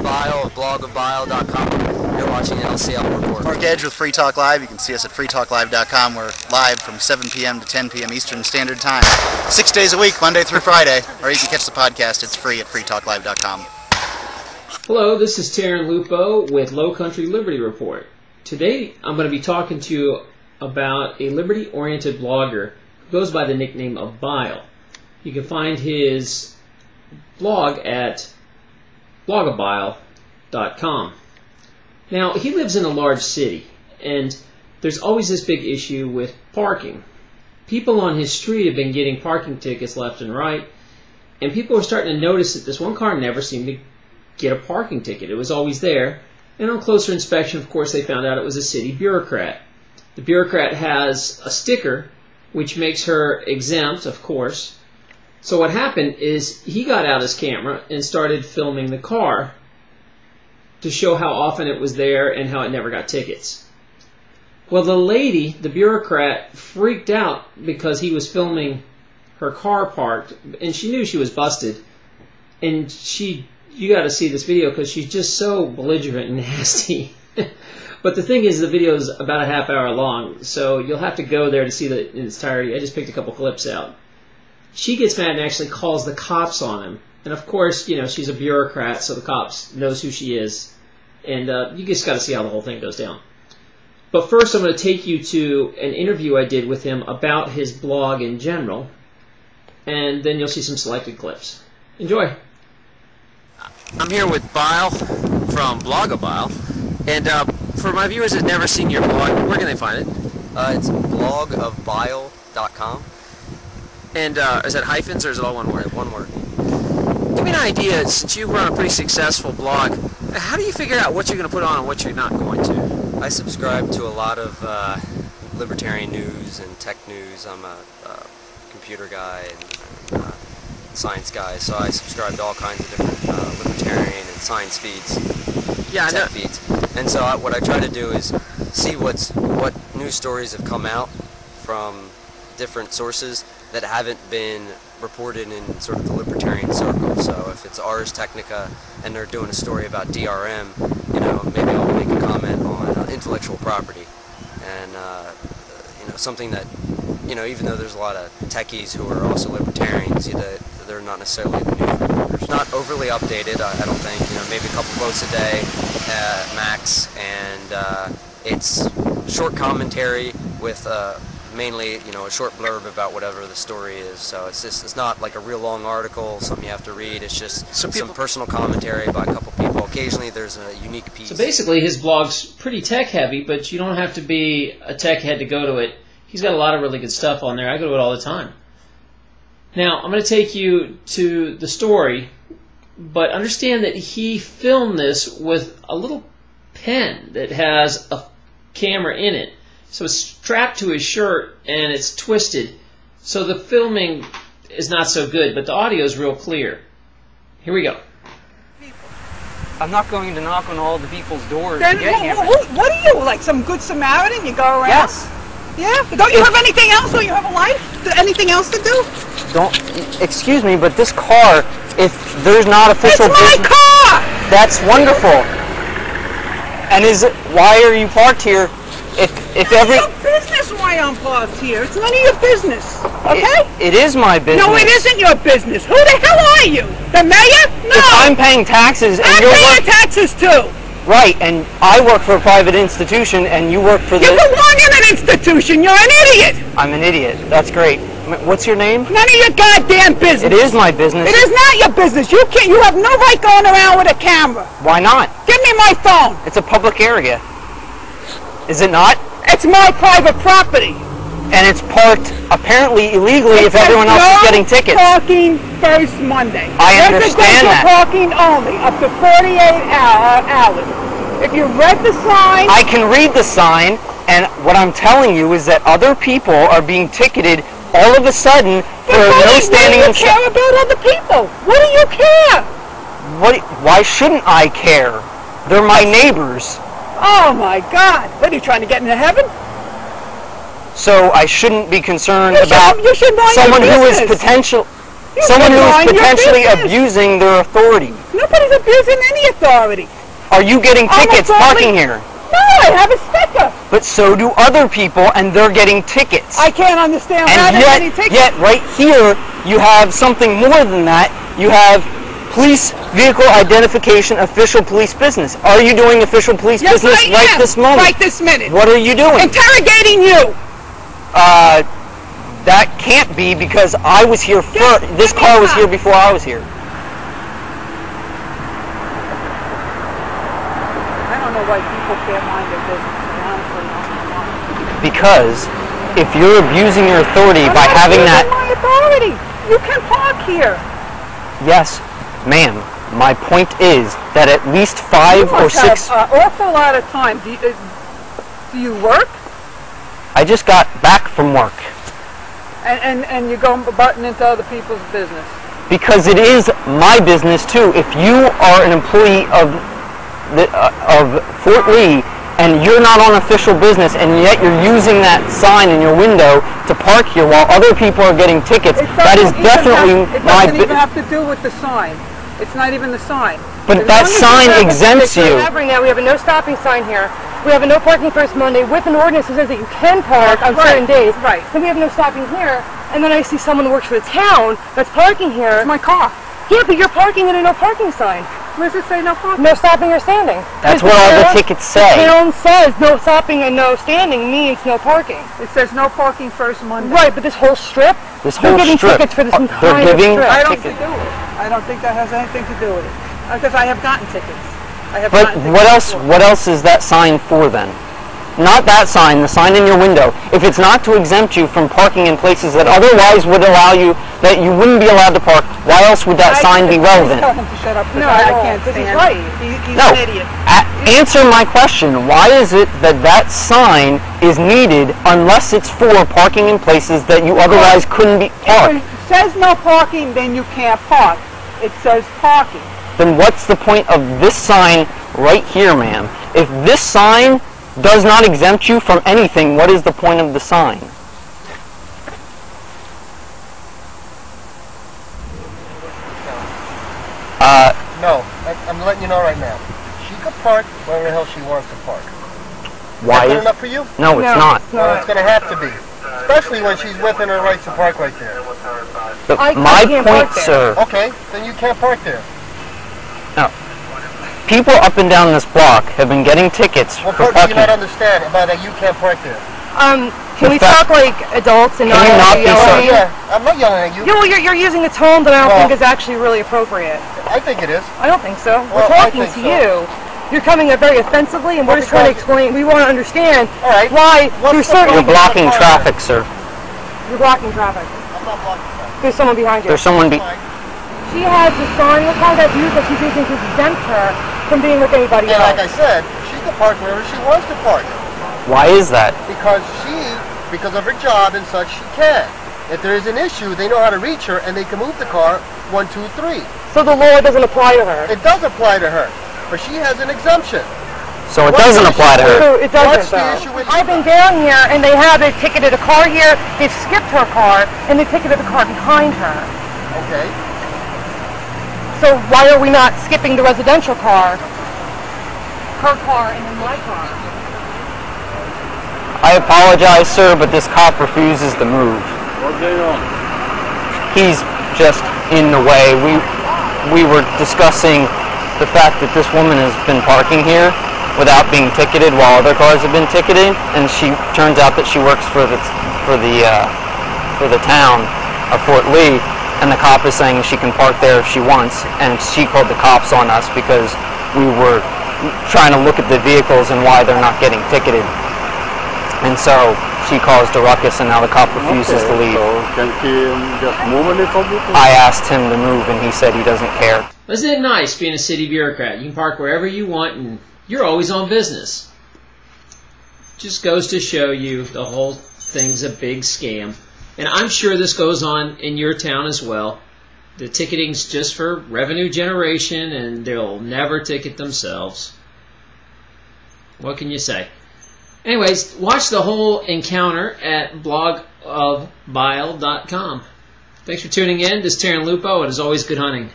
Bile of blogofbile.com. You're watching LCL Report. Mark Edge with Free Talk Live. You can see us at freetalklive.com. We're live from 7 p.m. to 10 p.m. Eastern Standard Time. 6 days a week, Monday through Friday. Or you can catch the podcast. It's free at freetalklive.com. Hello, this is Taryn Lupo with Low Country Liberty Report. Today I'm going to be talking to you about a liberty-oriented blogger who goes by the nickname of Bile. You can find his blog at blogofbile.com. Now, he lives in a large city, and there's always this big issue with parking. People on his street have been getting parking tickets left and right, and people are starting to notice that this one car never seemed to get a parking ticket. It was always there, and on closer inspection, of course, they found out it was a city bureaucrat. The bureaucrat has a sticker, which makes her exempt, of course. So what happened is he got out his camera and started filming the car to show how often it was there and how it never got tickets. Well, the lady, the bureaucrat, freaked out because he was filming her car parked, and she knew she was busted. And you got to see this video because she's just so belligerent and nasty. But the thing is, the video is about a half hour long, so you'll have to go there to see it in its entirety. I just picked a couple clips out. She gets mad and actually calls the cops on him. And of course, you know, she's a bureaucrat, so the cops knows who she is. And you just got to see how the whole thing goes down. But first, I'm going to take you to an interview I did with him about his blog in general. And then you'll see some selected clips. Enjoy. I'm here with Bile from blogofbile. And for my viewers that have never seen your blog, where can they find it? It's blogofbile.com. And is that hyphens or is it all one word? One word. Give me an idea, since you run a pretty successful blog, how do you figure out what you're going to put on and what you're not going to? I subscribe to a lot of libertarian news and tech news. I'm a computer guy and science guy, so I subscribe to all kinds of different libertarian and science feeds, Yeah, tech feeds. And so what I try to do is see what news stories have come out from different sources that haven't been reported in sort of the libertarian circle. So if it's Ars Technica and they're doing a story about DRM, you know, maybe I'll make a comment on intellectual property, and you know, something that, you know, even though there's a lot of techies who are also libertarians, they're not necessarily the news reporters. Not overly updated, I don't think. You know, maybe a couple quotes a day max, and it's short commentary with mainly, you know, a short blurb about whatever the story is. So it's not like a real long article, something you have to read. It's just some personal commentary by a couple people. Occasionally there's a unique piece. So basically his blog's pretty tech heavy, but you don't have to be a tech head to go to it. He's got a lot of really good stuff on there. I go to it all the time. Now, I'm going to take you to the story, but understand that he filmed this with a little pen that has a camera in it. So it's strapped to his shirt and it's twisted. So the filming is not so good, but the audio is real clear. Here we go. I'm not going to knock on all the people's doors Then to get here. what are you, like some good Samaritan? You go around? Yes. Yeah? Don't you have anything else? Don't you have a life? Anything else to do? Excuse me, but this car, if there's not official It's my business, car! that's wonderful. And why are you parked here? If It's your business why I'm parked here. It's none of your business. Okay? It is my business. No, it isn't your business. Who the hell are you? The mayor? No. If I'm paying taxes and I'm you're paying taxes too. right, and I work for a private institution and you work for the... You belong in an institution. You're an idiot. I'm an idiot. That's great. What's your name? None of your goddamn business. It is my business. It is not your business. You can't. You have no right going around with a camera. Why not? Give me my phone. It's a public area. Is it not? It's my private property. And it's parked apparently illegally if everyone else is getting tickets. Parking first Monday. I understand that. Parking only up to 48 hours. If you read the sign, I can read the sign, and what I'm telling you is that other people are being ticketed all of a sudden for no standing in. What do you care about other people? What do you care? Why shouldn't I care? They're my neighbors. Oh my God! What are you trying to get into heaven? So I shouldn't be concerned about you should mind someone your who is business. potential. Someone who is mind your potentially business. abusing their authority. Nobody's abusing any authority. Are you getting tickets I'm parking here? No, I have a sticker. But so do other people, and they're getting tickets. I can't understand why And there's any tickets. yet, right here, you have something more than that. You have police vehicle identification, official police business. Are you doing official police Yes, business I right am. this moment? Right this minute. What are you doing? Interrogating you. That can't be because I was here first. This give me car was time. here before I was here. I don't know why people can't mind their business. Honestly, Because if you're abusing your authority by having that, my authority. You can park here. yes, ma'am. My point is that at least 5 You or must 6. have an awful lot of time. Do you work? I just got back from work And you go butting into other people's business. because it is my business too. If you are an employee of Fort Lee and you're not on official business and yet you're using that sign in your window to park here while other people are getting tickets, that is definitely my It doesn't even have to do with the sign. It's not even the sign. But that sign exempts you. Right now, we have a no stopping sign here. We have a no parking first Monday with an ordinance that says that you can park on certain days. Right. Then we have no stopping here, and then I see someone who works for the town that's parking here. It's my car. Yeah, but you're parking in a no parking sign. Where does it say no parking? No stopping or standing. That's Because what all the town- tickets The say. town says no stopping and no standing means no parking. It says no parking first Monday. Right, but this whole strip, This they're whole getting strip. tickets for this They're entire giving strip. I don't tickets. do it. I don't think that has anything to do with it. Because I have gotten tickets. I have But gotten what tickets else? before. What else is that sign for then? Not that sign, the sign in your window. If it's not to exempt you from parking in places that otherwise would allow you, that you wouldn't be allowed to park, why else would that sign be relevant? Tell him to shut up. No, I no, can't because he's stand right. it. He's No. an idiot. Answer my question. Why is it that that sign is needed unless it's for parking in places that you otherwise couldn't be If parked? it says no parking, then you can't park. It says parking. Then what's the point of this sign right here, ma'am? If this sign does not exempt you from anything, what is the point of the sign? No, I'm letting you know right now. She could park wherever the hell she wants to park. Why Good is enough for you? no? It's not. Well, it's going to have to be. Especially when she's within her rights to park right there. But I my can't point, park there. sir. Okay, then you can't park there. People up and down this block have been getting tickets What for part do you parking. not understand about that you can't park there? Can we talk like adults and Can you not not be yelling? so- Yeah, I'm not yelling at you. Yeah, well, you're using a tone that I don't Well- think is actually really appropriate. I think it is. I don't think so. Well, We're I talking think to so. you. You're coming up very offensively, and we're What just trying to is that? explain. We want to understand All right. why What's you're the certainly You're blocking traffic, sir. You're blocking traffic. I'm not blocking that. There's someone behind you. There's someone. She has the sign with her that's used that she's using to exempt her from being with anybody And else. like I said, she can park wherever she wants to park. Why is that? Because of her job and such, she can. If there is an issue, they know how to reach her and they can move the car 1, 2, 3. So the law doesn't apply to her. It does apply to her, but she has an exemption. So it What's doesn't the apply to issue her. So it doesn't, What's the though. issue with I've been down here, and they ticketed a car here, they've skipped her car, and they ticketed the car behind her. Okay. So why are we not skipping the residential car? Her car and then my car. I apologize, sir, but this cop refuses to move. What's going on? He's just in the way. We were discussing the fact that this woman has been parking here without being ticketed while other cars have been ticketed, and she turns out that she works for the town of Fort Lee, and the cop is saying she can park there if she wants, and she called the cops on us because we were trying to look at the vehicles and why they're not getting ticketed. And so she caused a ruckus, and now the cop refuses to leave. So can he just move a little bit? I asked him to move, and he said he doesn't care. Isn't it nice being a city bureaucrat? You can park wherever you want, and you're always on business. Just goes to show you the whole thing's a big scam. And I'm sure this goes on in your town as well. The ticketing's just for revenue generation, and they'll never ticket themselves. What can you say? Anyways, watch the whole encounter at blogofbile.com. Thanks for tuning in. This is Terran Lupo, and as always, good hunting.